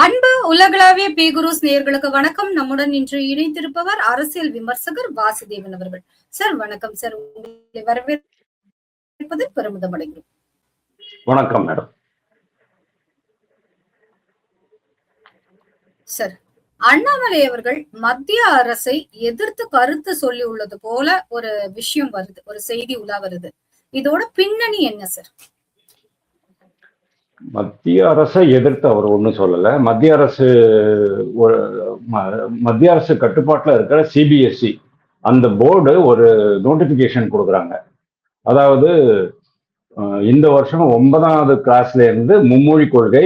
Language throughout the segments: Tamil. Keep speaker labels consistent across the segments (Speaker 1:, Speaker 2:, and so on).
Speaker 1: அன்பு உலகளாவிய பேகுருஸ் நேயர்களுக்கு வணக்கம். நம்முடன் இன்று இணைந்திருப்பவர் அரசியல் விமர்சகர் வாசுதேவன் அவர்கள். சார் வணக்கம் சார். உங்களை வரவேற்பதில் பெருமிதம் அடைகிறோம்.
Speaker 2: வணக்கம் மேடம்.
Speaker 1: சார், அண்ணாமலை அவர்கள் மத்திய அரசை எதிர்த்து கருத்து சொல்லி உள்ளது போல ஒரு விஷயம் வருது, ஒரு செய்தி உலா வருது. இதோட பின்னணி என்ன சார்?
Speaker 2: மத்திய அரசை எதிர்த்து அவர் ஒன்றும் சொல்லலை. மத்திய அரசு கட்டுப்பாட்டில் இருக்கிற சிபிஎஸ்இ அந்த போர்டு ஒரு நோட்டிபிகேஷன் கொடுக்குறாங்க. அதாவது இந்த வருஷம் 9வது கிளாஸ்ல இருந்து மும்மொழி கொள்கை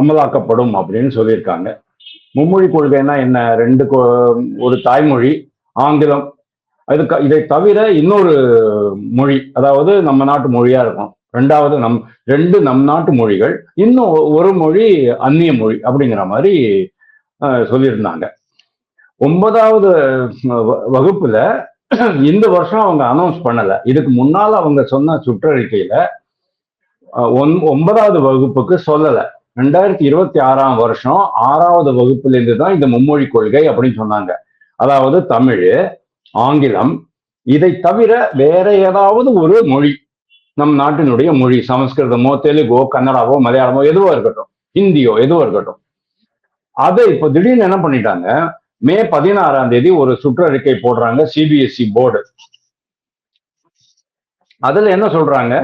Speaker 2: அமலாக்கப்படும் அப்படின்னு சொல்லியிருக்காங்க. மும்மொழி கொள்கைன்னா என்ன? ஒரு தாய்மொழி ஆங்கிலம், இதை தவிர இன்னொரு மொழி, அதாவது நம்ம நாட்டு மொழியா இருக்கும். ரெண்டாவது நம் நாட்டு மொழிகள், இன்னும் ஒரு மொழி அந்நிய மொழி அப்படிங்கிற மாதிரி சொல்லியிருந்தாங்க. 9வது வகுப்புல இந்த வருஷம் அவங்க அனௌன்ஸ் பண்ணல. இதுக்கு முன்னால அவங்க சொன்ன சுற்றறிக்கையில 9வது வகுப்புக்கு சொல்லல. 2026ஆம் வருஷம் 6வது வகுப்புல இருந்து தான் இந்த மும்மொழி கொள்கை அப்படின்னு சொன்னாங்க. அதாவது தமிழ், ஆங்கிலம், இதை தவிர வேற ஏதாவது ஒரு மொழி, நம் நாட்டினுடைய மொழி, சமஸ்கிருதமோ தெலுங்கோ கன்னடாவோ மலையாளமோ எதுவோ இருக்கட்டும், ஹிந்தியோ எதுவோ இருக்கட்டும், அதை இப்போ திடீர்னு என்ன பண்ணிட்டாங்க, மே 16ஆம் தேதி ஒரு சுற்றறிக்கை போடுறாங்க சிபிஎஸ்இ போர்டு. அதுல என்ன சொல்றாங்க,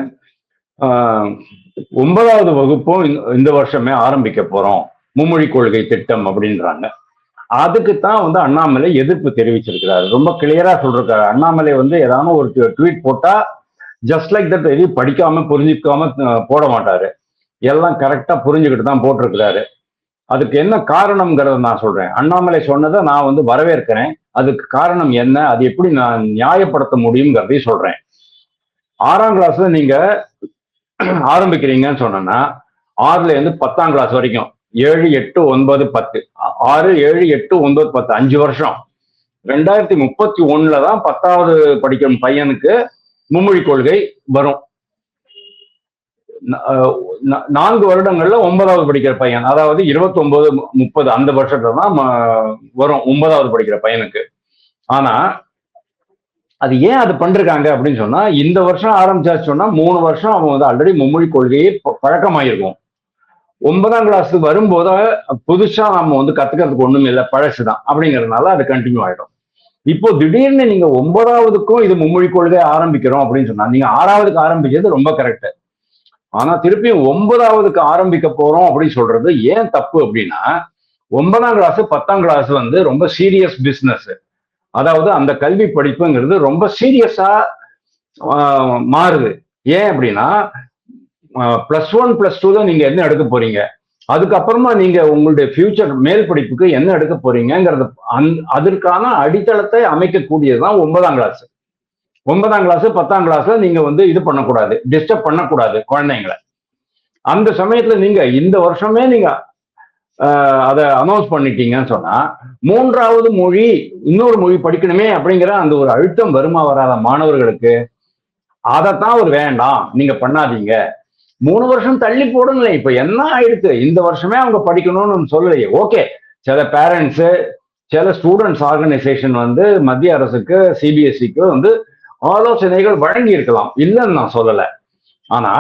Speaker 2: 9வது வகுப்பும் இந்த வருஷமே ஆரம்பிக்க போறோம், மும்மொழி கொள்கை திட்டம் அப்படின்றாங்க. அதுக்குத்தான் அண்ணாமலை எதிர்ப்பு தெரிவிச்சிருக்கிறாரு. ரொம்ப கிளியரா சொல்றாரு. அண்ணாமலை ஏதாவது ஒரு ட்வீட் போட்டா ஜஸ்ட் லைக் தட் எதையும் படிக்காம புரிஞ்சுக்காம போட மாட்டாரு. எல்லாம் கரெக்டா புரிஞ்சுக்கிட்டு தான் போட்டிருக்கிறாரு. அதுக்கு என்ன காரணம்ங்கிறத நான் சொல்றேன். அண்ணாமலை சொன்னதை நான் வரவேற்கிறேன். அதுக்கு காரணம் என்ன, அது எப்படி நான் நியாயப்படுத்த முடியுங்கிறதையும் சொல்றேன். 6ஆம் கிளாஸ்ல நீங்க ஆரம்பிக்கிறீங்கன்னு சொன்னா 6ல இருந்து 10ஆம் கிளாஸ் வரைக்கும் 7, 8, 9, 10, 6, 7, 8, 9, 10 5 வருஷம். 2031 தான் 10வது படிக்கிற பையனுக்கு மும்மொழி கொள்கை வரும். 4 வருடங்கள்ல 9வது படிக்கிற பையன், அதாவது 29, 30 அந்த வருஷத்துல தான் வரும் 9வது படிக்கிற பையனுக்கு. ஆனா அது ஏன் அது பண்றாங்க அப்படின்னு சொன்னா, இந்த வருஷம் ஆரம்பிச்சாச்சு சொன்னா 3 வருஷம் அவன் ஆல்ரெடி மும்மொழி கொள்கையே பழக்கமாயிருக்கும். 9ஆம் கிளாஸுக்கு வரும்போது புதுசா நம்ம கத்துக்கிறதுக்கு ஒண்ணும் இல்லை, பழசுதான் அப்படிங்கிறதுனால அது கண்டினியூ ஆயிடும். இப்போ திடீர்னு நீங்க 9வதுக்கும் இது மும்மொழி கொள்கை ஆரம்பிக்கிறோம் அப்படின்னு சொன்னா, நீங்க 6வதுக்கு ஆரம்பிக்கிறது ரொம்ப கரெக்ட். ஆனா திருப்பியும் 9வதுக்கு ஆரம்பிக்க போறோம் அப்படின்னு சொல்றது ஏன் தப்பு அப்படின்னா, 9ஆம் கிளாஸ் 10ஆம் கிளாஸ் ரொம்ப சீரியஸ் பிசினஸ். அதாவது அந்த கல்வி படிப்புங்கிறது ரொம்ப சீரியஸா மாறுது. ஏன் அப்படின்னா, +1 +2 நீங்க என்ன எடுக்க போறீங்க, அதுக்கப்புறமா நீங்க உங்களுடைய ஃபியூச்சர் மேல் படிப்புக்கு என்ன எடுக்க போறீங்கிறது அதற்கான அடித்தளத்தை அமைக்கக்கூடியதுதான் 9ஆம் கிளாஸ். 9ஆம் கிளாஸ் 10ஆம் கிளாஸ்ல நீங்க இது பண்ணக்கூடாது, டிஸ்டர்ப் பண்ணக்கூடாது குழந்தைங்களை. அந்த சமயத்துல நீங்க இந்த வருஷமே நீங்க அதை அனௌன்ஸ் பண்ணிட்டீங்கன்னு சொன்னா, 3வது மொழி இன்னொரு மொழி படிக்கணுமே அப்படிங்கிற அந்த ஒரு அழுத்தம் வருமா வராத மாணவர்களுக்கு? அதைத்தான் ஒரு வேண்டாம், நீங்க பண்ணாதீங்க, 3 வருஷம் தள்ளி போடுங்களேன். இப்ப என்ன ஆயிடுச்சு, இந்த வருஷமே அவங்க படிக்கணும்னு சொல்லலையே. ஓகே, சில பேரண்ட்ஸ், சில ஸ்டூடெண்ட்ஸ் ஆர்கனைசேஷன் மத்திய அரசுக்கு சிபிஎஸ்இக்கு ஆலோசனைகள் வழங்கி இருக்கலாம், இல்லைன்னு நான் சொல்லலை. ஆனா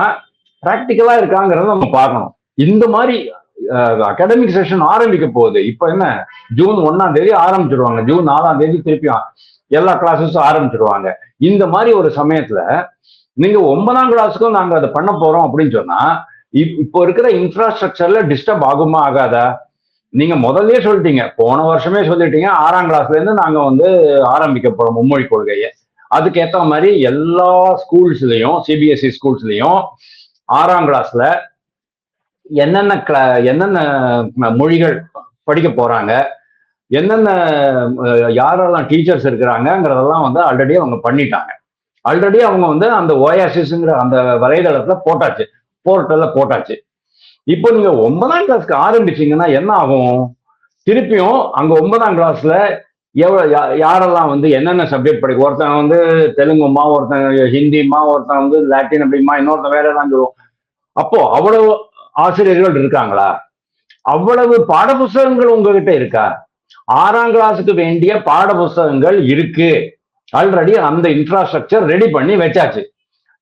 Speaker 2: பிராக்டிக்கலா இருக்காங்கிறத நம்ம பார்க்கணும். இந்த மாதிரி அகாடமிக் செஷன் ஆரம்பிக்க போகுது. இப்ப என்ன, ஜூன் 1ஆம் தேதி ஆரம்பிச்சிருவாங்க, ஜூன் 4ஆம் தேதி திருப்பியும் எல்லா கிளாஸஸும் ஆரம்பிச்சிருவாங்க. இந்த மாதிரி ஒரு சமயத்துல நீங்க 9ஆம் கிளாஸுக்கும் நாங்க அதை பண்ண போறோம் அப்படின்னு சொன்னா, இப்போ இருக்கிற இன்ஃப்ராஸ்ட்ரக்சர்ல டிஸ்டர்ப் ஆகுமா ஆகாதா? நீங்க முதல்லயே சொல்லிட்டீங்க, போன வருஷமே சொல்லிட்டீங்க, 6ஆம் கிளாஸ்ல இருந்து நாங்க ஆரம்பிக்க போறோம் மும்மொழி கொள்கையை. அதுக்கேற்ற மாதிரி எல்லா ஸ்கூல்ஸ்லயும், சிபிஎஸ்இ ஸ்கூல்ஸ்லயும் 6ஆம் கிளாஸ்ல என்னென்ன மொழிகள் படிக்க போறாங்க, என்னென்ன யாரெல்லாம் டீச்சர்ஸ் இருக்கிறாங்கிறதெல்லாம் ஆல்ரெடி அவங்க பண்ணிட்டாங்க. ஆல்ரெடி அவங்க அந்த ஓயாசிஸ்ங்கிற அந்த வலைதளத்துல போட்டாச்சு, போர்ட்டல்ல போட்டாச்சு. இப்போ நீங்க 9ஆம் கிளாஸ்க்கு ஆரம்பிச்சீங்கன்னா என்ன ஆகும், திருப்பியும் அங்க 9ஆம் கிளாஸ்ல யாரெல்லாம் என்னென்ன சப்ஜெக்ட் படிக்கும், ஒருத்தன் தெலுங்குமா, ஒருத்தன் ஹிந்திமா, ஒருத்தன் லாட்டின் அப்படிமா, இன்னொருத்தன் வேற ஏதாவது சொல்லுவோம். அப்போ அவ்வளவு ஆசிரியர்கள் இருக்காங்களா? அவ்வளவு பாட புஸ்தகங்கள் உங்ககிட்ட இருக்கா? 6ஆம் கிளாஸுக்கு வேண்டிய பாட புஸ்தகங்கள் இருக்கு. ஆல்ரெடி அந்த இன்ஃப்ராஸ்ட்ரக்சர் ரெடி பண்ணி வச்சாச்சு.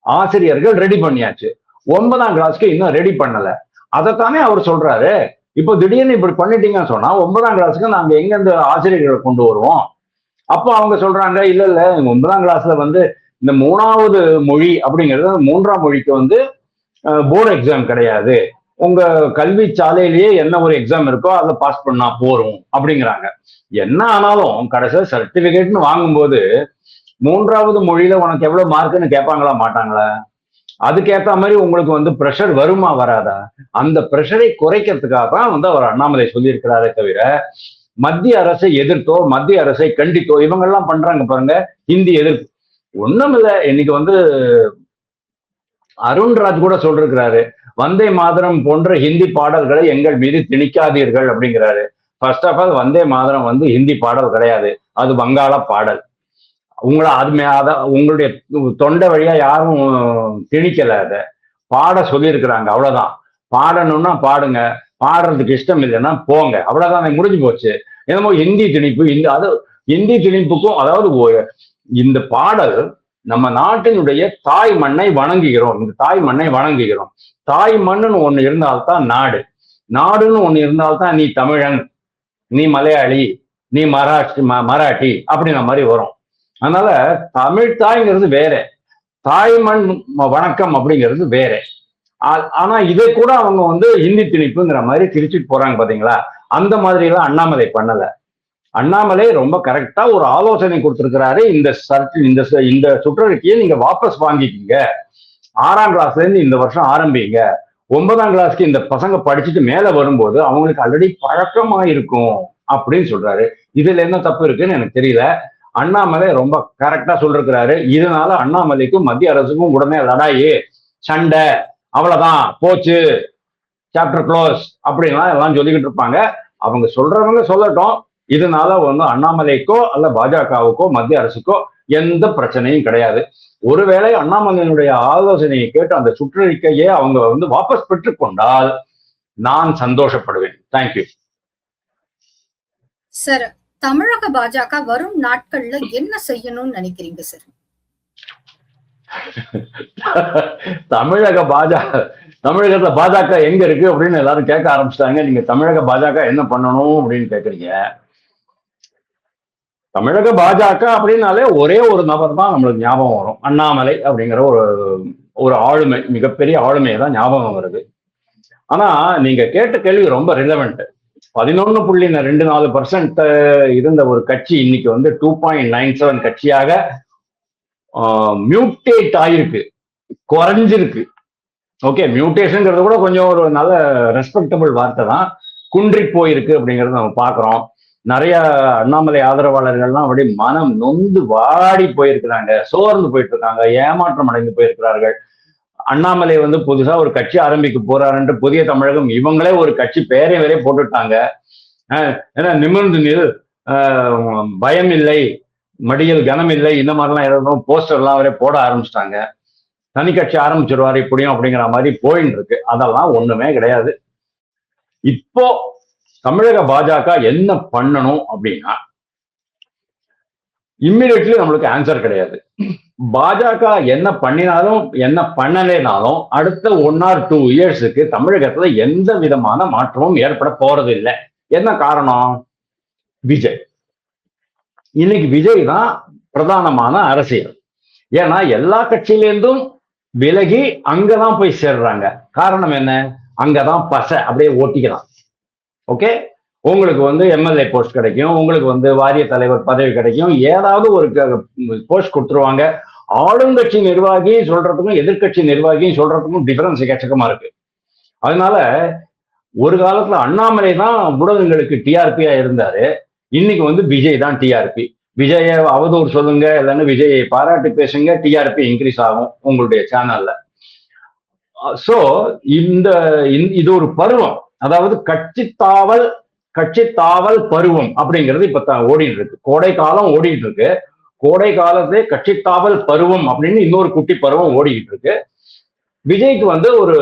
Speaker 2: ஆசிரியர்கள் ரெடி பண்ணியாச்சு. 9ஆம் கிளாஸ்க்கு இன்னும் ரெடி பண்ணல. அதைத்தானே அவர் சொல்றாரு. இப்போ திடீர்னு இப்படி பண்ணிட்டீங்கன்னு சொன்னா 9ஆம் கிளாஸுக்கு நாங்க எங்க இருந்து ஆசிரியர்களை கொண்டு வருவோம்? அப்போ அவங்க சொல்றாங்க, இல்ல இல்ல 9ஆம் கிளாஸ்ல வந்து இந்த 3வது மொழி அப்படிங்கிறது 3ஆம் மொழிக்கு வந்து போர்டு எக்ஸாம் கிடையாது. உங்க கல்வி சாலையிலேயே என்ன ஒரு எக்ஸாம் இருக்கோ அதை பாஸ் பண்ணா போறோம் அப்படிங்கிறாங்க. என்ன ஆனாலும் கடைசியில் சர்டிபிகேட்னு வாங்கும்போது 3வது மொழியில உனக்கு எவ்வளவு மார்க்குன்னு கேட்பாங்களா மாட்டாங்களா? அதுக்கேற்ற மாதிரி உங்களுக்கு வந்து ப்ரெஷர் வருமா வராதா? அந்த ப்ரெஷரை குறைக்கிறதுக்காக தான் வந்து அவர் அண்ணாமலை சொல்லியிருக்கிறாரே தவிர மத்திய அரசை எதிர்த்தோ மத்திய அரசை கண்டித்தோ இவங்கெல்லாம் பண்றாங்க பாருங்க ஹிந்தி எதிர்ப்பு. ஒண்ணும் இல்லை. இன்னைக்கு வந்து அருண்ராஜ் கூட சொல்லிருக்கிறாரு, வந்தே மாதரம் போன்ற ஹிந்தி பாடல்களை எங்கள் மீது திணிக்காதீர்கள் அப்படிங்கிறாரு. First of all Vande Mataram வந்து ஹிந்தி பாடல் கிடையாது, அது வங்காள பாடல். உங்களை அது உங்களுடைய தொண்டை வழியா யாரும் திணிக்கல, அதை பாட சொல்லியிருக்கிறாங்க, அவ்வளவுதான். பாடணும்னா பாடுங்க, பாடுறதுக்கு இஷ்டம் இல்லைன்னா போங்க, அவ்வளவுதான், முடிஞ்சு போச்சு. என்னமோ ஹிந்தி திணிப்பு, அது ஹிந்தி திணிப்புக்கும், அதாவது இந்த பாடல் நம்ம நாட்டினுடைய தாய் மண்ணை வணங்குகிறோம், இந்த தாய் மண்ணை வணங்குகிறோம். தாய் மண்ணுன்னு ஒண்ணு இருந்தால்தான் நாடு, நாடுன்னு ஒண்ணு இருந்தால்தான் நீ தமிழன், நீ மலையாளி, நீ மராட்டி அப்படின்ற மாதிரி வரும். அதனால தமிழ் தாய்ங்கிறது வேற, தாய் மண் வணக்கம் அப்படிங்கிறது வேற. ஆனா இதை கூட அவங்க வந்து ஹிந்தி திணிப்புங்கிற மாதிரி திரிச்சிட்டு போறாங்க பாத்தீங்களா? அந்த மாதிரி எல்லாம் அண்ணாமலை பண்ணல. அண்ணாமலை ரொம்ப கரெக்டா ஒரு ஆலோசனை கொடுத்திருக்கிறாரு. இந்த சுற்றறிக்கையை நீங்க வாபஸ் வாங்கிக்கீங்க, 6ஆம் கிளாஸ்ல இருந்து இந்த வருஷம் ஆரம்பிங்க, 9ஆம் கிளாஸ்க்கு இந்த பசங்க படிச்சுட்டு மேல வரும்போது அவங்களுக்கு ஆல்ரெடி பழக்கமா இருக்கும் அப்படின்னு சொல்றாரு. இதுல என்ன தப்பு இருக்குன்னு எனக்கு தெரியல. அண்ணாமலை ரொம்ப கரெக்டா சொல்லிருக்கிறாரு. இதனால அண்ணாமலைக்கும் மத்திய அரசுக்கும் உடனே லடாயி, சண்டை, அவ்வளவுதான் போச்சு, சாப்டர் க்ளோஸ் அப்படின்லாம் எல்லாம் சொல்லிக்கிட்டு இருப்பாங்க. அவங்க சொல்றவங்க சொல்லட்டும். இதனால வந்து அண்ணாமலைக்கோ அல்ல பாஜகவுக்கோ மத்திய அரசுக்கோ எந்த பிரச்சனையும் கிடையாது. ஒருவேளை அண்ணாமலையினுடைய ஆலோசனையை கேட்டு அந்த சுற்றறிக்கையே அவங்க வந்து வாபஸ் பெற்றுக்கொண்டால் நான் சந்தோஷப்படுவேன். Thank you
Speaker 1: sir. தமிழக பாஜக வரும் நாட்கள்ல என்ன செய்யணும்னு நினைக்கிறீங்க சார்?
Speaker 2: தமிழகத்துல பாஜக எங்க இருக்கு அப்படின்னு எல்லாரும் கேட்க ஆரம்பிச்சிட்டாங்க. நீங்க தமிழக பாஜக என்ன பண்ணணும் அப்படின்னு கேக்குறீங்க. தமிழக பாஜக அப்படின்னாலே ஒரே ஒரு நபர் தான் நம்மளுக்கு ஞாபகம் வரும், அண்ணாமலை அப்படிங்கிற ஒரு ஆளுமை, மிகப்பெரிய ஆளுமையை தான் ஞாபகம் வருது. ஆனா நீங்க கேட்ட கேள்வி ரொம்ப ரிலவெண்ட். 11.24% இருந்த ஒரு கட்சி இன்னைக்கு வந்து 2.97 கட்சியாக மியூட்டேட் ஆயிருக்கு, குறைஞ்சிருக்கு. ஓகே, மியூட்டேஷன்ங்கிறது கூட கொஞ்சம் ஒரு நல்ல ரெஸ்பெக்டபிள் வார்த்தை தான். குன்றி போயிருக்கு அப்படிங்கறத நம்ம பாக்குறோம். நிறைய அண்ணாமலை ஆதரவாளர்கள்லாம் அப்படி மனம் நொந்து வாடி போயிருக்கிறாங்க, சோர்ந்து போயிட்டு இருக்காங்க, ஏமாற்றம் அடைந்து போயிருக்கிறார்கள். அண்ணாமலை வந்து புதுசா ஒரு கட்சி ஆரம்பிக்க போறாருன்ட்டு புதிய தமிழகம் இவங்களே ஒரு கட்சி பேரை வரை போட்டுட்டாங்க. ஏன்னா நிமிர்ந்து நில், பயம் இல்லை, மடியில் கனம் இல்லை, இந்த மாதிரிலாம் எழுதணும், போஸ்டர்லாம் வரை போட ஆரம்பிச்சிட்டாங்க. தனி கட்சி ஆரம்பிச்சிருவாரு இப்படியும் அப்படிங்கிற மாதிரி போயின்னு இருக்கு. அதெல்லாம் ஒண்ணுமே கிடையாது. இப்போ தமிழக பாஜக என்ன பண்ணணும் அப்படின்னா இம்மிடியட்லி நம்மளுக்கு ஆன்சர் கிடையாது. பாஜக என்ன பண்ணினாலும் என்ன பண்ணலேனாலும் அடுத்த 1 or 2 இயர்ஸுக்கு தமிழகத்துல எந்த விதமான மாற்றமும் ஏற்பட போறது இல்லை. என்ன காரணம்? விஜய். இன்னைக்கு விஜய் தான் பிரதானமான அரசியல். ஏன்னா எல்லா கட்சியிலேருந்தும் விலகி அங்கதான் போய் சேர்றாங்க. காரணம் என்ன? அங்கதான் பசை அப்படியே ஓட்டிக்கலாம். ஓகே, உங்களுக்கு வந்து எம்எல்ஏ போஸ்ட் கிடைக்கும், உங்களுக்கு வந்து வாரிய தலைவர் பதவி கிடைக்கும், ஏதாவது ஒரு போஸ்ட் கொடுத்துருவாங்க. ஆளுங்கட்சி நிர்வாகி சொல்றதுக்கும் எதிர்கட்சி நிர்வாகியும் சொல்றதுக்கும் டிஃபரன்ஸ் எக்கச்சக்கமா இருக்கு. அதனால ஒரு காலத்துல அண்ணாமலை தான் ஊடகங்களுக்கு டிஆர்பியா இருந்தாரு. இன்னைக்கு வந்து விஜய் தான் டிஆர்பி. விஜய அவதூறு சொல்லுங்க, இல்லைன்னா விஜயை பாராட்டி பேசுங்க, டிஆர்பி இன்க்ரீஸ் ஆகும் உங்களுடைய சேனல்ல. சோ இது ஒரு பருவம், அதாவது கட்சி தாவல் பருவம் அப்படிங்கிறது இப்ப ஓடிட்டு இருக்கு. கோடை காலம் ஓடிட்டு இருக்கு. கோடை காலத்தே கட்சி தாவல் பருவம் அப்படின்னு இன்னொரு குட்டி பருவம் ஓடிக்கிட்டு இருக்கு. விஜய்க்கு வந்து ஒரு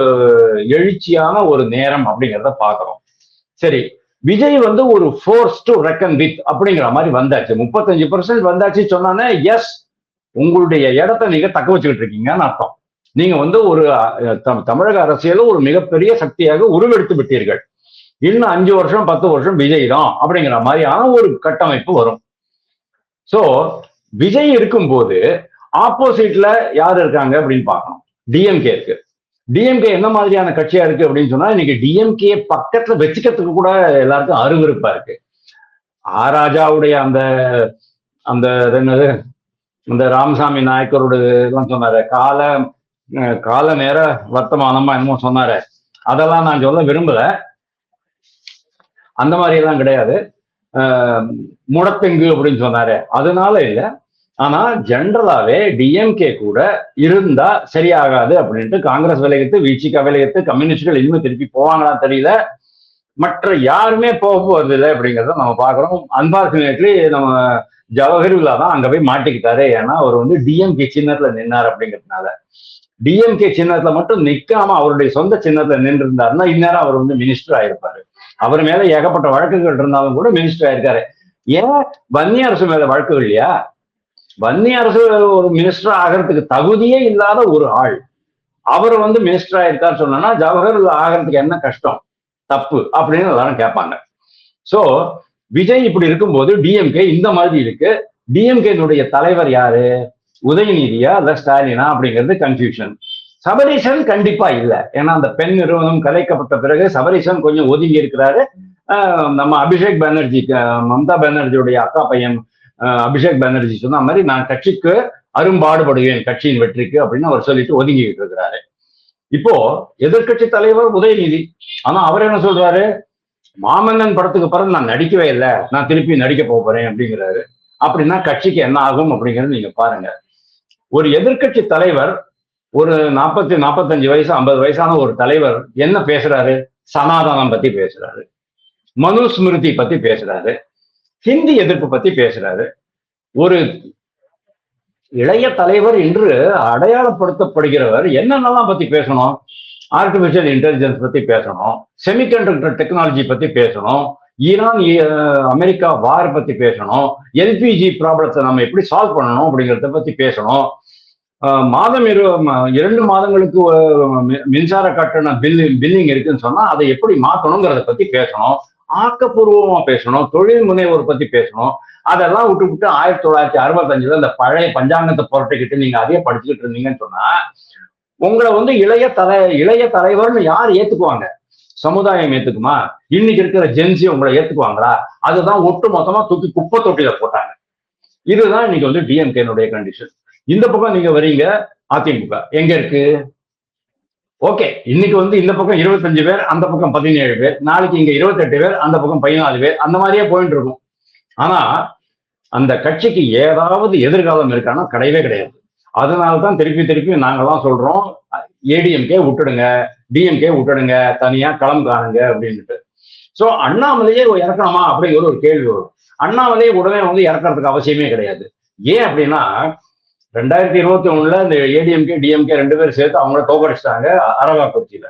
Speaker 2: எழுச்சியான ஒரு நேரம் அப்படிங்கிறத பாக்குறோம். சரி, விஜய் வந்து ஒரு ஃபோர்ஸ் டு ரெக்கன் வித் அப்படிங்கிற மாதிரி வந்தாச்சு. 35% வந்தாச்சு சொன்னானே, எஸ், உங்களுடைய இடத்தை நீங்க தக்க வச்சுக்கிட்டு இருக்கீங்கன்னு அர்த்தம். நீங்க வந்து ஒரு தமிழக அரசியல ஒரு மிகப்பெரிய சக்தியாக உருவெடுத்து விட்டீர்கள். இன்னும் 5 வருஷம் 10 வருஷம் விஜய் தான் அப்படிங்கிற மாதிரியான ஒரு கட்டமைப்பு வரும். சோ விஜய் இருக்கும்போது ஆப்போசிட்ல யார் இருக்காங்க அப்படின்னு பார்க்கணும். டிஎம்கே இருக்கு. டிஎம்கே என்ன மாதிரியான கட்சியா இருக்கு அப்படின்னு சொன்னா, இன்னைக்கு டிஎம்கே பக்கத்துல வச்சுக்கிறதுக்கு கூட எல்லாருக்கும் அருவருப்பா இருக்கு. ராஜாவுடைய அந்த அந்த என்னது இந்த ராமசாமி நாயக்கரோட எல்லாம் சொன்னாரு, கால நேர வர்த்தமானமா என்னமோ சொன்னாரு. அதெல்லாம் நான் சொல்ல விரும்பல. அந்த மாதிரி எல்லாம் கிடையாது. முடத்தெங்கு அப்படின்னு சொன்னாரு, அதனால இல்ல. ஆனா ஜென்ரலாவே டிஎம்கே கூட இருந்தா சரியாகாது அப்படின்ட்டு காங்கிரஸ் விலகித்து, விசிக விலகித்து, கம்யூனிஸ்டுகள் இன்னும் திருப்பி போவாங்களா தெரியல. மற்ற யாருமே போக போறது இல்லை அப்படிங்கிறத நம்ம பாக்குறோம். அன்பார்ச்சுனேட்லி நம்ம ஜவஹர்லா தான் அங்க போய் மாட்டிக்கிட்டாரு. ஏன்னா அவர் வந்து டிஎம்கே சின்னத்துல நின்னார் அப்படிங்கிறதுனால. டிஎம்கே சின்னத்துல மட்டும் நிக்காம அவருடைய சொந்த சின்னத்துல நின்று இருந்தாருன்னா இந்நேரம் அவர் வந்து மினிஸ்டர் ஆயிருப்பாரு. அவர் மேல ஏகப்பட்ட வழக்குகள் இருந்தாலும் கூட மினிஸ்டர் ஆயிருக்காரு. ஏன் வன்னிய அரசு மேல வழக்குகள் இல்லையா? வன்னிய அரசு ஒரு மினிஸ்டர் ஆகிறதுக்கு தகுதியே இல்லாத ஒரு ஆள் அவர் வந்து மினிஸ்டர் ஆயிருக்காரு சொன்னா ஜவஹர்லால் ஆகிறதுக்கு என்ன கஷ்டம், தப்பு அப்படின்னு எல்லாரும் கேட்பாங்க. சோ விஜய் இப்படி இருக்கும்போது டிஎம்கே இந்த மாதிரி இருக்கு. டிஎம்கேனுடைய தலைவர் யாரு? உதயநிதியா இல்ல ஸ்டாலினா அப்படிங்கிறது கன்ஃபியூஷன். சபரீசன் கண்டிப்பா இல்லை. ஏன்னா அந்த பெண் நிறுவனம் கலைக்கப்பட்ட பிறகு சபரீசன் கொஞ்சம் ஒதுங்கி இருக்கிறாரு. நம்ம அபிஷேக் பானர்ஜி, மம்தா பானர்ஜியுடைய அக்கா பையன் அபிஷேக் பானர்ஜி சொன்ன மாதிரி நான் கட்சிக்கு அரும்பாடுபடுவேன் கட்சியின் வெற்றிக்கு அப்படின்னு அவர் சொல்லிட்டு ஒதுங்கிட்டு இருக்கிறாரு. இப்போ எதிர்கட்சி தலைவர் உதயநிதி, ஆனா அவர் என்ன சொல்றாரு, மாமன்னன் படத்துக்கு பிறகு நான் நடிக்கவே இல்லை, நான் திருப்பி நடிக்க போறேன் அப்படிங்கிறாரு. அப்படின்னா கட்சிக்கு என்ன ஆகும் அப்படிங்கிறது நீங்க பாருங்க. ஒரு எதிர்கட்சி தலைவர், ஒரு 45 வயசு 50 வயசான ஒரு தலைவர் என்ன பேசுறாரு? சனாதனம் பத்தி பேசுறாரு, மனுஸ்மிருதி பத்தி பேசுறாரு, ஹிந்தி எதிர்ப்பு பத்தி பேசுறாரு. ஒரு இளைய தலைவர் என்று அடையாளப்படுத்தப்படுகிறவர் என்னென்னலாம் பத்தி பேசணும்? ஆர்டிபிஷியல் இன்டெலிஜென்ஸ் பத்தி பேசணும், செமிகண்டக்டர் டெக்னாலஜி பத்தி பேசணும், ஈரான் அமெரிக்கா வார் பத்தி பேசணும், எல்பிஜி ப்ராப்ளத்தை நம்ம எப்படி சால்வ் பண்ணணும் அப்படிங்கிறத பத்தி பேசணும், மாதம் 2 மாதங்களுக்கு மின்சார கட்டண பில்லிங் இருக்குன்னு சொன்னா அதை எப்படி மாத்தணுங்கிறத பத்தி பேசணும், ஆக்கப்பூர்வமா பேசணும், தொழில் முனைவோர் பத்தி பேசணும். அதெல்லாம் விட்டு 1965 இந்த பழைய பஞ்சாங்கத்தை புரட்டிக்கிட்டு நீங்க அதையே படிச்சுக்கிட்டு இருந்தீங்கன்னு சொன்னா உங்களை வந்து இளைய தலைவர்னு யார் ஏத்துக்குவாங்க? சமுதாயம் ஏத்துக்குமா? இன்னைக்கு இருக்கிற ஜென்சி உங்களை ஏத்துக்குவாங்களா? அதுதான் ஒட்டு மொத்தமா தூக்கி குப்பை தொட்டியில போட்டாங்க. இதுதான் இன்னைக்கு வந்து டிஎம்கேனுடைய கண்டிஷன். இந்த பக்கம் நீங்க வரீங்க, அதிமுக எங்க இருக்கு? ஓகே, இன்னைக்கு வந்து இந்த பக்கம் 25 பேர், அந்த பக்கம் 17 பேர், நாளைக்கு இங்க 28 பேர், அந்த பக்கம் 14 பேர், அந்த மாதிரியே போயிட்டு இருக்கும். ஆனா அந்த கட்சிக்கு ஏதாவது எதிர்காலம் இருக்கான்னா கிடையவே கிடையாது. அதனாலதான் திருப்பி நாங்கெல்லாம் சொல்றோம், ஏடிஎம்கே விட்டுடுங்க, டிஎம்கே விட்டுடுங்க, தனியா களம் காணுங்க அப்படின்ட்டு. சோ அண்ணாமலையே இறக்கணுமா அப்படிங்கிற ஒரு கேள்வி வரும். அண்ணாமலையே உடனே வந்து இறக்கறதுக்கு அவசியமே கிடையாது. ஏன் அப்படின்னா 2021 இந்த ஏடிஎம்கே டிஎம்கே 2 பேரும் சேர்த்து அவங்கள தோக்கடிச்சிட்டாங்க அரவாக்குறிச்சியில.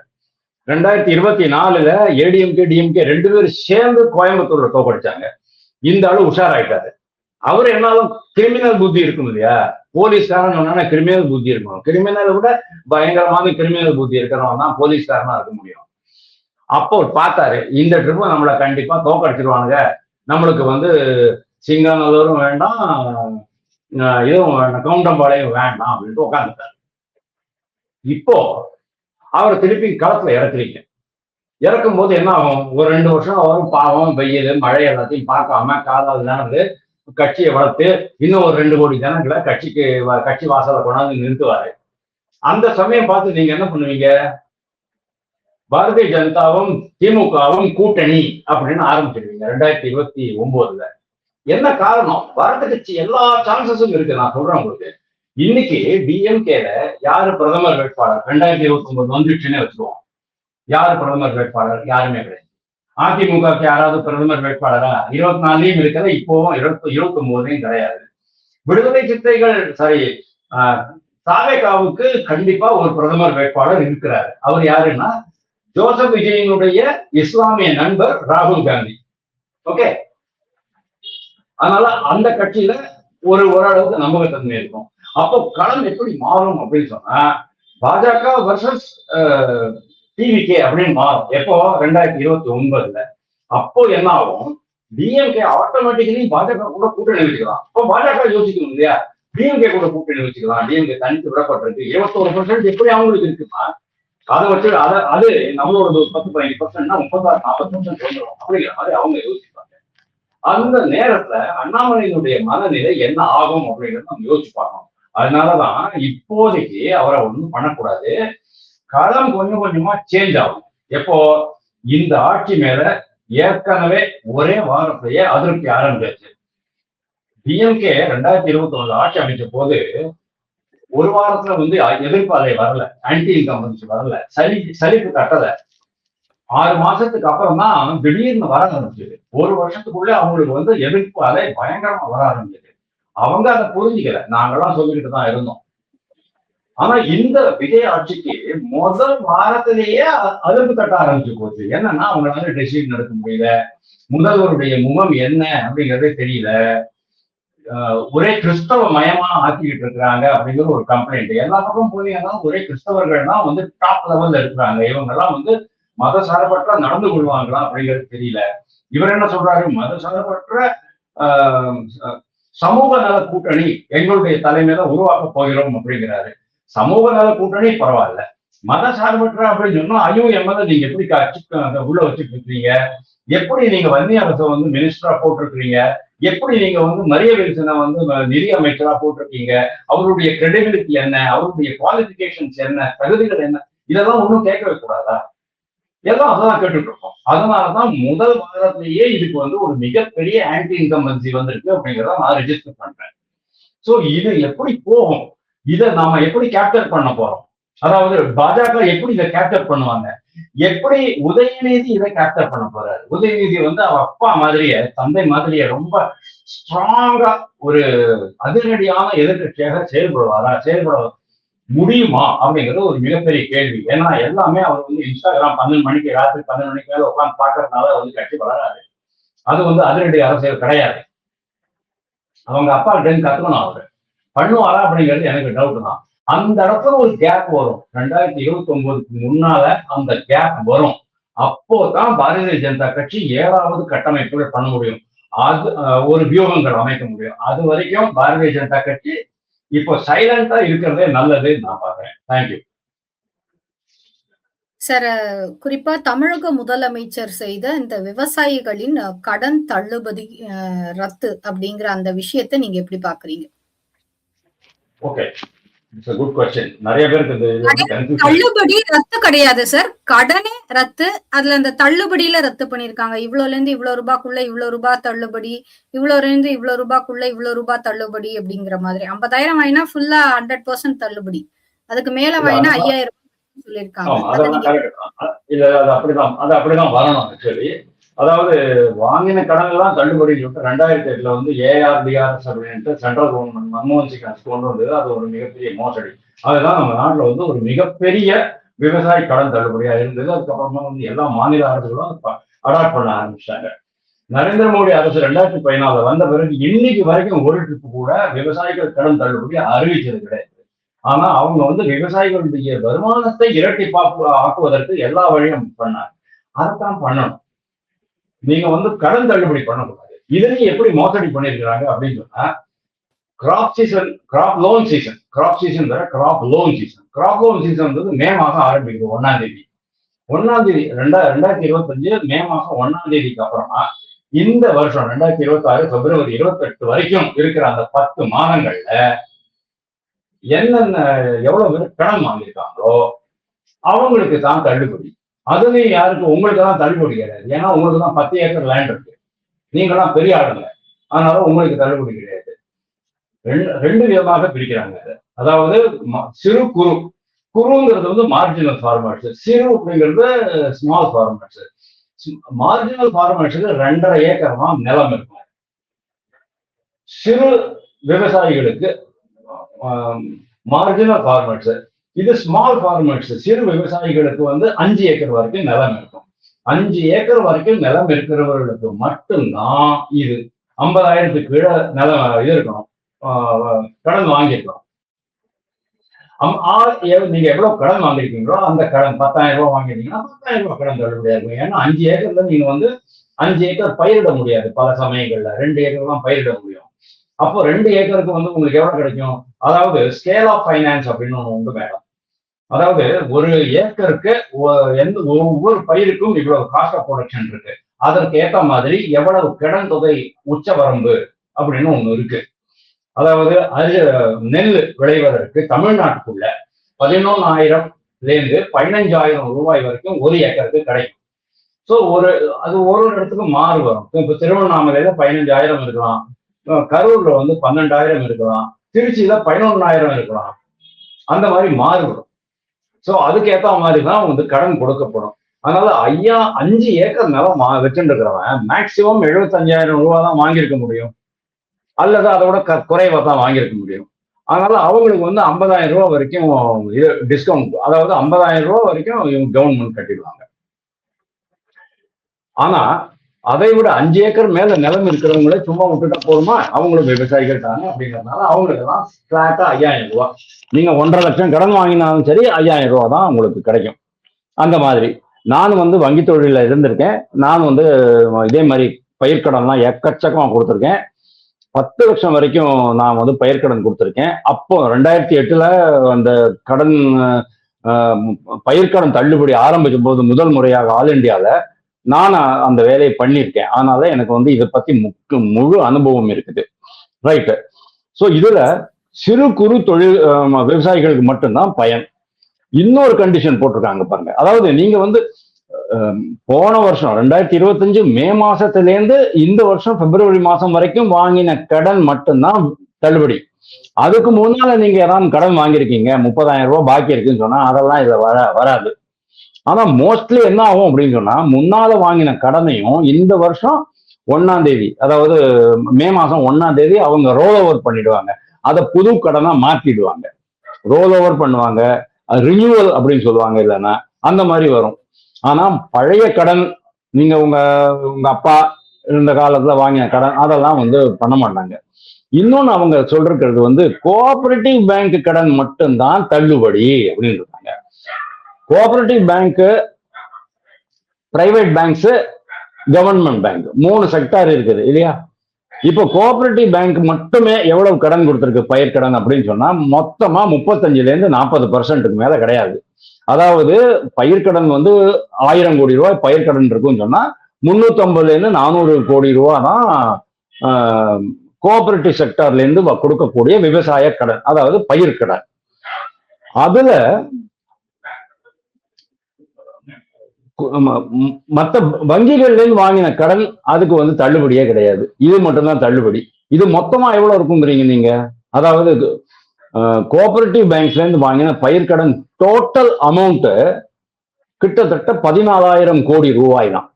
Speaker 2: 2024 ஏடிஎம்கே டிஎம்கே 2 பேரும் சேர்ந்து கோயம்புத்தூர்ல தோக்கடிச்சாங்க. இந்த ஆளு உஷாராயிட்டாரு. அவர் என்னாலும் கிரிமினல் புத்தி இருக்கும் இல்லையா? போலீஸ்காரன் சொன்னா கிரிமினல் புத்தி இருக்கணும். கிரிமினலை விட பயங்கரமான கிரிமினல் புத்தி இருக்கிறவன் தான் போலீஸ்காரனா இருக்க முடியும். அப்போ பார்த்தாரு, இந்த ட்ரிப்பு நம்மளை கண்டிப்பா தோக்கடிச்சிருவானுங்க, நம்மளுக்கு வந்து சிங்காநல்லூரும் வேண்டாம், இதுவும் கவுண்டம்பாளையம் வேண்டாம் அப்படின்ட்டு உட்காந்துட்டாரு. இப்போ அவரை திருப்பி களத்துல இறக்குறீங்க. இறக்கும் போது என்ன ஆகும்? ஒரு 2 வருஷம் வரும், பாவம், வெயில் மழை எல்லாத்தையும் பார்க்காம காலால் நடந்து கட்சியை வளர்த்து இன்னும் ஒரு 2 கோடி ஜனங்களை கட்சி வாசலை கொண்டாந்து நிறுத்துவாரு. அந்த சமயம் பார்த்து நீங்க என்ன பண்ணுவீங்க? பாரதிய ஜனதாவும் திமுகவும் கூட்டணி அப்படின்னு ஆரம்பிச்சிருவீங்க 2029. என்ன காரணம்? வரதுக்கு எல்லா சான்சஸும் இருக்கு. நான் சொல்றேன் உங்களுக்கு, இன்னைக்கு டிஎம்கேல யாரு பிரதமர் வேட்பாளர்? 2029 வந்துச்சுன்னு வச்சுக்குவோம். யாரு பிரதமர் வேட்பாளர்? யாருமே கிடையாது. அதிமுகவுக்கு யாராவது பிரதமர் வேட்பாளரா? 24லயும் இருக்கிற, இப்போவும் 29லயும் கிடையாது. விடுதலை சிறுத்தைகள் தாவேகாவுக்கு கண்டிப்பா ஒரு பிரதமர் வேட்பாளர் இருக்கிறாரு. அவர் யாருன்னா ஜோசப் விஜயனுடைய இஸ்லாமிய நண்பர் ராகுல் காந்தி. ஓகே, அதனால அந்த கட்சியில ஓரளவுக்கு நம்பகத்தன்மை இருக்கும். அப்போ களம் எப்படி மாறும் அப்படின்னு சொன்னா பாஜக வர்சஸ் டிவிகே அப்படின்னு மாறும். எப்போ 2029. அப்போ என்ன ஆகும், டிஎம்கே ஆட்டோமேட்டிக்கலி பாஜக கூட கூட்டணி வச்சுக்கலாம். அப்போ பாஜக யோசிக்கணும் இல்லையா, டிஎம்கே கூட கூட்டணி வச்சுக்கலாம், டிஎம்கே தனித்து விடப்பட்டிருக்கு, 21% எப்படி அவங்களுக்கு இருக்குமா, அதை வச்சு அது நம்மளோட 10-15%, 36-40% வந்துடும் அப்படிங்கிற மாதிரி அவங்க யோசிப்பாங்க. அந்த நேரத்துல அண்ணாமலையினுடைய மனநிலை என்ன ஆகும் அப்படிங்கிறத நம்ம யோசிச்சு பார்க்கணும். அதனாலதான் இப்போதைக்கு அவரை ஒன்றும் பண்ணக்கூடாது. களம் கொஞ்சம் கொஞ்சமா சேஞ்ச் ஆகும். எப்போ இந்த ஆட்சி மேல ஏற்கனவே ஒரே வாரத்திலேயே அதிருப்தி ஆரம்பிச்சாச்சு. டிஎம்கே 2021 ஆட்சி அமைச்ச போது ஒரு வாரத்துல எதிர்ப்பாலை வரல, ஆன்டி இன்கம்பன்சி வரல, சலிப்பு கட்டல. 6 மாசத்துக்கு அப்புறம் தான் திடீர்னு வர ஆரம்பிச்சது. ஒரு வருஷத்துக்குள்ள அவங்களுக்கு எதிர்ப்பு அலை பயங்கரமா வர ஆரம்பிச்சது. அவங்க அதை புரிஞ்சுக்கல, நாங்கெல்லாம் சொல்லிக்கிட்டு தான் இருந்தோம். ஆனா இந்த விஜய் ஆட்சிக்கு முதல் வாரத்திலேயே அதிர்வு கட்ட ஆரம்பிச்சு போச்சு. என்னன்னா அவங்களால டெசிஷன் எடுக்க முடியல, முதல்வருடைய முகம் என்ன அப்படிங்கறதே தெரியல, ஒரே கிறிஸ்தவ மயமா ஆக்கிக்கிட்டு இருக்கிறாங்க அப்படிங்கிற ஒரு கம்ப்ளைண்ட். எல்லா பக்கம் போனீங்கன்னா ஒரே கிறிஸ்தவர்கள் தான் டாப் லெவல்ல இருக்கிறாங்க. இவங்க எல்லாம் மத சார்பற்ற நடந்து கொள்வாங்களா அப்படிங்கிறது தெரியல. இவர் என்ன சொல்றாரு, மத சார்பற்ற சமூக நல கூட்டணி எங்களுடைய தலைமையில உருவாக்க போகிறோம் அப்படிங்கிறாரு. சமூக நல கூட்டணி பரவாயில்ல, மத சார்பற்ற அப்படின்னு சொன்னா ஐயோ எம்மத நீங்க எப்படி உள்ள வச்சுட்டு இருக்கீங்க, எப்படி நீங்க வன்னி அரசை மினிஸ்டரா போட்டிருக்கிறீங்க, எப்படி நீங்க மரிய வில்சனை நிதி அமைச்சரா போட்டிருக்கீங்க, அவருடைய கிரெடிபிலிட்டி என்ன, அவருடைய குவாலிபிகேஷன்ஸ் என்ன, தகுதிகள் என்ன, இதெல்லாம் ஒன்றும் கேட்கவே கூடாதா? எல்லாம் அதான் கேட்டுட்டு இருக்கோம். அதனாலதான் முதல் வாரத்திலேயே இதுக்கு ஒரு மிகப்பெரிய ஆன்டி இன்கம்பன்சி வந்திருக்கு அப்படிங்கிறத நான் ரெஜிஸ்டர் பண்றேன். சோ இது எப்படி போகும், இதை நாம எப்படி கேப்சர் பண்ண போறோம், அதாவது பாஜக எப்படி இதை கேப்சர் பண்ணுவாங்க, எப்படி உதயநிதி இதை கேப்சர் பண்ண போறாரு. உதயநிதி அவ அப்பா மாதிரியே தந்தை மாதிரியே ரொம்ப ஸ்ட்ராங்கா ஒரு அதிரடியான எதிர்கட்சியாக செயல்பட முடியுமா அப்படிங்கிறது ஒரு மிகப்பெரிய கேள்வி. ஏன்னா எல்லாமே அவர் இன்ஸ்டாகிராம் 12 மணிக்கு ராத்திரி 12 மணிக்கு மேல உட்காந்து பாக்குறதுனால கட்சி வளராது. அது அதிரடி அரசியல் கிடையாது. அவங்க அப்பா கிட்ட கத்துக்கணும், அவரு பண்ணுவாரா அப்படிங்கிறது எனக்கு டவுட் தான். அந்த இடத்துல ஒரு கேப் வரும். 2029க்கு முன்னால அந்த கேப் வரும். அப்போதான் பாரதிய ஜனதா கட்சி 7வது கட்டமைப்புகள் பண்ண முடியும், அது ஒரு வியூகங்கள் அமைக்க முடியும். அது வரைக்கும் பாரதிய ஜனதா கட்சி இப்போ சைலண்டா இருக்கிறதே நல்லது நான் பாக்குறேன். Thank you
Speaker 1: sir. குறிப்பா தமிழக முதலமைச்சர் செய்த இந்த விவசாயிகளின் கடன் தள்ளுபடி ரத்து அப்படிங்கிற அந்த விஷயத்தை நீங்க எப்படி பாக்குறீங்க?
Speaker 2: Okay, it's a good question. நிறைய பேருக்கு
Speaker 1: தள்ளுபடி ரத்து கிடையாது சார், கடனே ரத்து. அதுல அந்த தள்ளுபடியில ரத்து பண்ணிருக்காங்க. இவ்வளவுல இருந்து இவ்வளவு ரூபாய்க்குள்ள இவ்வளவு ரூபாய் தள்ளுபடி, இவ்வளவுல இருந்து இவ்வளவு ரூபாய்க்குள்ள இவ்வளவு ரூபாய் தள்ளுபடி அப்படிங்கிற மாதிரி. 50,000 வாங்கினா ஃபுல்லா 100% தள்ளுபடி, அதுக்கு மேல வாங்கினா 5,000 சொல்லியிருக்காங்க.
Speaker 2: அப்படிதான் வரணும் ஆக்சுவலி. அதாவது வாங்கின கடன் எல்லாம் தள்ளுபடி சொல்லிட்டு 2008 ஏஆர்டிஆர்எஸ் அப்படின்ட்டு சென்ட்ரல் கவர்மெண்ட் மன்மோகன் சிங் அரசு கொண்டு வந்தது. அது ஒரு மிகப்பெரிய மோசடி. அதுதான் நம்ம நாட்டுல ஒரு மிகப்பெரிய விவசாய கடன் தள்ளுபடியா இருந்தது. அதுக்கப்புறமா எல்லா மாநில அரசுகளும் அடாப்ட் பண்ண ஆரம்பிச்சிட்டாங்க. நரேந்திர மோடி அரசு 2014 வந்த பிறகு இன்னைக்கு வரைக்கும் ஒரு ட்ரிப்பு கூட விவசாயிகள் கடன் தள்ளுபடி அறிவிச்சது கிடையாது. ஆனா அவங்க விவசாயிகளுடைய வருமானத்தை இரட்டிப்பாக்கு ஆக்குவதற்கு எல்லா வழியும் பண்ணாங்க. அதைத்தான் பண்ணணும். நீங்க கடன் தள்ளுபடி பண்ணக்கூடாது. இதுலயும் எப்படி மோசடி பண்ணிருக்கிறாங்க அப்படின்னு சொன்னா, கிராப் லோன் சீசன் வேற, கிராப் லோன் சீசன் மே மாதம் ஆரம்பிக்குது. 1ஆம் தேதி 2025 மே மாசம் 1ஆம் தேதிக்கு அப்புறமா இந்த வருஷம் 2026 பிப்ரவரி 28 வரைக்கும் இருக்கிற அந்த 10 மாதங்கள்ல என்னென்ன எவ்வளவு பேர் கடன் வாங்கியிருக்காங்களோ அவங்களுக்கு தான் தள்ளுபடி. அதுலயும் யாருக்கு, உங்களுக்கு தான் தள்ளுபடி கிடையாது. ஏன்னா உங்களுக்கு தான் 10 ஏக்கர் லேண்ட் இருக்கு, நீங்களாம் பெரிய ஆளுங்க, அதனால உங்களுக்கு தள்ளுபடி கிடையாது. ரெண்டு விதமாக பிரிக்கிறாங்க. அதாவது சிறு குறுங்கிறது மார்ஜினல் ஃபார்மர்ஸ், சிறு அப்படிங்கிறது ஸ்மால் ஃபார்மர்ஸ். மார்ஜினல் ஃபார்மர்ஸுக்கு 2.5 ஏக்கர் தான் நிலம் இருக்கும். சிறு விவசாயிகளுக்கு மார்ஜினல் ஃபார்மர்ஸ் இது ஸ்மால் ஃபார்மர்ஸ், சிறு விவசாயிகளுக்கு வந்து 5 ஏக்கர் வரைக்கும் நிலம் இருக்கும். 5 ஏக்கர் வரைக்கும் நிலம் இருக்கிறவர்களுக்கு மட்டும்தான் இது 50,000க்கு கீழே நிலம் இது இருக்கணும், கடன் வாங்கியிருக்கணும். நீங்க எவ்வளவு கடன் வாங்கிருக்கீங்களோ அந்த கடன் 10,000 ரூபாய் வாங்கிட்டீங்கன்னா 10,000 ரூபாய் கடன் தள்ளுபடியா இருக்கும். ஏன்னா 5 ஏக்கர்ல நீங்க வந்து 5 ஏக்கர் பயிரிட முடியாது, பல சமயங்கள்ல 2 ஏக்கர் தான் பயிரிட முடியும். அப்போ 2 ஏக்கருக்கு வந்து உங்களுக்கு எவ்வளவு கிடைக்கும்? அதாவது ஸ்கேல் ஆஃப் ஃபைனான்ஸ் அப்படின்னு ஒண்ணு உண்டு மேடம். அதாவது ஒரு ஏக்கருக்கு ஒவ்வொரு பயிருக்கும் இவ்வளவு காஸ்ட் ஆஃப் ப்ரொடக்ஷன் இருக்கு, அதற்கு ஏற்ற மாதிரி எவ்வளவு கடன் தொகை உச்ச வரம்பு அப்படின்னு ஒண்ணு இருக்கு. அதாவது நெல் விளைவதற்கு தமிழ்நாட்டுக்குள்ள 11,000 15,000 ரூபாய் வரைக்கும் ஒரு ஏக்கருக்கு கிடைக்கும். ஸோ அது ஒரு இடத்துக்கு மாறு வரும். இப்ப திருவண்ணாமலையில 15,000 இருக்கலாம், கரூர்ல வந்து 12,000 இருக்கலாம், திருச்சியில 11,000 இருக்கலாம், அந்த மாதிரி மாறுபடும். ஸோ அதுக்கு ஏற்ற மாதிரி தான் வந்து கடன் கொடுக்கப்படும். அதனால 5 ஏக்கர் நிலம் வச்சுட்டு இருக்கிறவன் மேக்சிமம் 75,000 ரூபாய் தான் வாங்கியிருக்க முடியும், அல்லது அதோட குறைவா தான் வாங்கியிருக்க முடியும். அதனால அவங்களுக்கு வந்து 50,000 ரூபாய் வரைக்கும் இது டிஸ்கவுண்ட், அதாவது 50,000 ரூபாய் வரைக்கும் இவங்க கவர்மெண்ட் கட்டிடுவாங்க. ஆனா அதை விட 5 ஏக்கர் மேல நிலம் இருக்கிறவங்களே சும்மா விட்டுட்டா போதுமா? அவங்களும் விவசாயிகள் தானே, அப்படிங்கிறதுனால அவங்களுக்கு தான் பிளாட்டா 5,000 ரூபாய். நீங்க 1.5 லட்சம் கடன் வாங்கினாலும் சரி 5,000 ரூபாய் தான் உங்களுக்கு கிடைக்கும். அந்த மாதிரி நான் வந்து வங்கி தொழில இருந்திருக்கேன். நான் வந்து இதே மாதிரி பயிர்க்கடன்லாம் எக்கச்சக்கமா கொடுத்துருக்கேன். 10 லட்சம் வரைக்கும் நான் வந்து பயிர்க்கடன் கொடுத்துருக்கேன். அப்போ 2008 அந்த கடன் பயிர்க்கடன் தள்ளுபடி ஆரம்பிக்கும் போது முதல் முறையாக ஆல் இண்டியால நான் அந்த வேலையை பண்ணியிருக்கேன். அதனால எனக்கு வந்து இதை பத்தி முழு அனுபவம் இருக்குது. ரைட்டு. ஸோ இதுல சிறு குறு தொழில் விவசாயிகளுக்கு மட்டும்தான் பயன். இன்னொரு கண்டிஷன் போட்டிருக்காங்க பாருங்க. அதாவது நீங்க வந்து போன வருஷம் 2025 மே மாசத்திலேருந்து இந்த வருஷம் பிப்ரவரி மாசம் வரைக்கும் வாங்கின கடன் மட்டும்தான் தள்ளுபடி. அதுக்கு முன்னால நீங்க ஏதாவது கடன் வாங்கியிருக்கீங்க, 30,000 ரூபாய் பாக்கி இருக்குன்னு சொன்னா அதெல்லாம் இதுல வராது. ஆனா மோஸ்ட்லி என்ன ஆகும் அப்படின்னு சொன்னா, முன்னால வாங்கின கடனையும் இந்த வருஷம் 1ஆம் தேதி, அதாவது மே மாசம் 1ஆம் தேதி அவங்க ரோல் ஓவர் பண்ணிடுவாங்க. அதை புது கடனா மாற்றிடுவாங்க, ரோல் ஓவர் பண்ணுவாங்க, ரினியூவல் அப்படின்னு சொல்லுவாங்க, இல்லைன்னா அந்த மாதிரி வரும். ஆனா பழைய கடன், நீங்க உங்க அப்பா இருந்த காலத்துல வாங்கின கடன் அதெல்லாம் வந்து பண்ண மாட்டாங்க. இன்னொன்னு அவங்க சொல்றது வந்து கோஆபரேட்டிவ் பேங்க் கடன் மட்டும்தான் தள்ளுபடி அப்படின்னு இருக்காங்க. Cooperative bank, private banks, government bank, 3 sector இருக்குது இல்லையா? இப்போ கோஆபரேட்டிவ் பேங்க் மட்டுமே எவ்வளவு கடன் கொடுத்துருக்கு பயிர்க்கடன் அப்படின்னு சொன்னா மொத்தமா 35% மேல கிடையாது. அதாவது பயிர்க்கடன் வந்து 1000 கோடி ரூபாய் பயிர்க்கடன் இருக்குன்னு சொன்னா 350-400 கோடி ரூபாய் தான் கோஆபரேட்டிவ் செக்டார்ல இருந்து கொடுக்கக்கூடிய விவசாய கடன், அதாவது பயிர்க்கடன். அதுல மற்ற வங்கிகள்ல இருந்து வாங்கின கடன் அதுக்கு வந்து தள்ளுபடியே கிடையாது. இது மட்டும்தான் தள்ளுபடி. இது மொத்தமா எவ்வளவு இருக்குங்கிறீங்க நீங்க? அதாவது கோஆபரேட்டிவ் பேங்க்ஸ்ல இருந்து வாங்கின பயிர்க்கடன் டோட்டல் அமௌண்ட் கிட்டத்தட்ட 14,000 கோடி ரூபாய் தான்.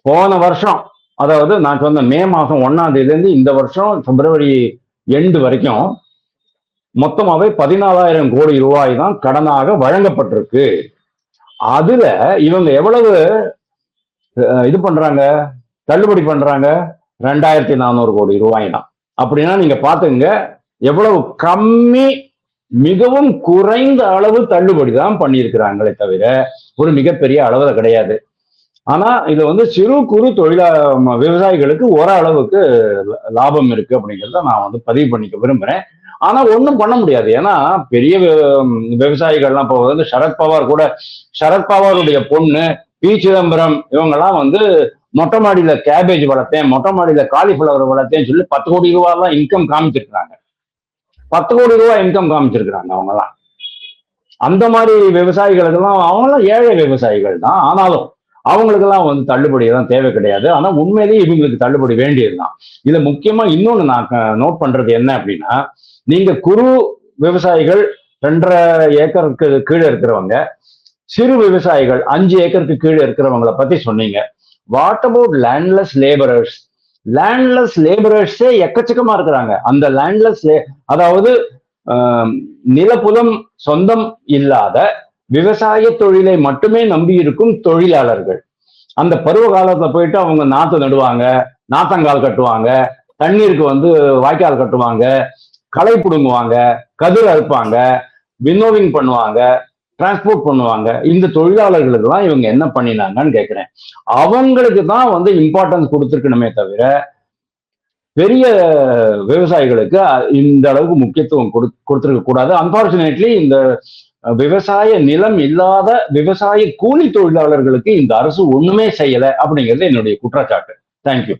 Speaker 2: போன வருஷம், அதாவது நான் சொன்ன மே மாசம் 1ஆம் தேதியிலிருந்து இந்த வருஷம் பிப்ரவரி எண்டு வரைக்கும் மொத்தமாவே 14,000 கோடி ரூபாய் தான் கடனாக வழங்கப்பட்டிருக்கு. அதுல இவங்க எவ்வளவு இது பண்றாங்க, தள்ளுபடி பண்றாங்க? 2,400 கோடி ரூபாய் தான். அப்படின்னா நீங்க பாத்துங்க எவ்வளவு கம்மி, மிகவும் குறைந்த அளவு தள்ளுபடி தான் பண்ணியிருக்கிறாங்களே தவிர ஒரு மிகப்பெரிய அளவுல கிடையாது. ஆனா இது வந்து சிறு குறு விவசாயிகளுக்கு ஓரளவுக்கு லாபம் இருக்கு அப்படிங்கிறத நான் வந்து பதிவு பண்ணிக்க விரும்புறேன். ஆனா ஒண்ணும் பண்ண முடியாது. ஏன்னா பெரிய விவசாயிகள்லாம் இப்போ வந்து சரத்பவாருடைய பொண்ணு பி சிதம்பரம் இவங்கெல்லாம் வந்து மொட்டை மாடியில கேபேஜ் வளர்த்தேன், மொட்டை மாடியில காலிஃபிளவர் வளர்த்தேன்னு சொல்லி 10 கோடி ரூபாய்லாம் இன்கம் காமிச்சிருக்கிறாங்க. 10 கோடி ரூபாய் இன்கம் காமிச்சிருக்கிறாங்க அவங்கலாம். அந்த மாதிரி விவசாயிகளுக்கெல்லாம், அவங்களாம் ஏழை விவசாயிகள் தான், ஆனாலும் அவங்களுக்கெல்லாம் வந்து தள்ளுபடி தான் தேவை கிடையாது. ஆனா உண்மையிலேயே இவங்களுக்கு தள்ளுபடி வேண்டியதுதான். இதுல முக்கியமா இன்னொன்னு நான் நோட் பண்றது என்ன அப்படின்னா, நீங்க குறு விவசாயிகள் 2.5 ஏக்கருக்கு கீழே இருக்கிறவங்க, சிறு விவசாயிகள் 5 ஏக்கருக்கு கீழே இருக்கிறவங்களை பத்தி சொன்னீங்க. What about landless labourers? Landless லேபரர்ஸே எக்கச்சக்கமா இருக்கிறாங்க. அந்த லேண்ட்லெஸ், அதாவது நிலப்புலம் சொந்தம் இல்லாத விவசாய தொழிலை மட்டுமே நம்பி இருக்கும் தொழிலாளர்கள். அந்த பருவ காலத்துல போயிட்டு அவங்க நாத்து நடுவாங்க, நாத்தங்கால் கட்டுவாங்க, தண்ணீருக்கு வாய்க்கால் கட்டுவாங்க, களை பிடுங்குவாங்க, கதிர் அறுப்பாங்க, வின்னோவிங் பண்ணுவாங்க, டிரான்ஸ்போர்ட் பண்ணுவாங்க. இந்த தொழிலாளர்களுக்கு தான் இவங்க என்ன பண்ணினாங்கன்னு கேட்கிறேன். அவங்களுக்கு தான் இம்பார்ட்டன்ஸ் கொடுத்துருக்கணுமே தவிர பெரிய விவசாயிகளுக்கு இந்த அளவுக்கு முக்கியத்துவம் கொடுத்திருக்க கூடாது. அன்பார்ச்சுனேட்லி இந்த விவசாய நிலம் இல்லாத விவசாய கூலி தொழிலாளர்களுக்கு இந்த அரசு ஒண்ணுமே செய்யல அப்படிங்கிறது என்னுடைய குற்றச்சாட்டு. தேங்க்யூ.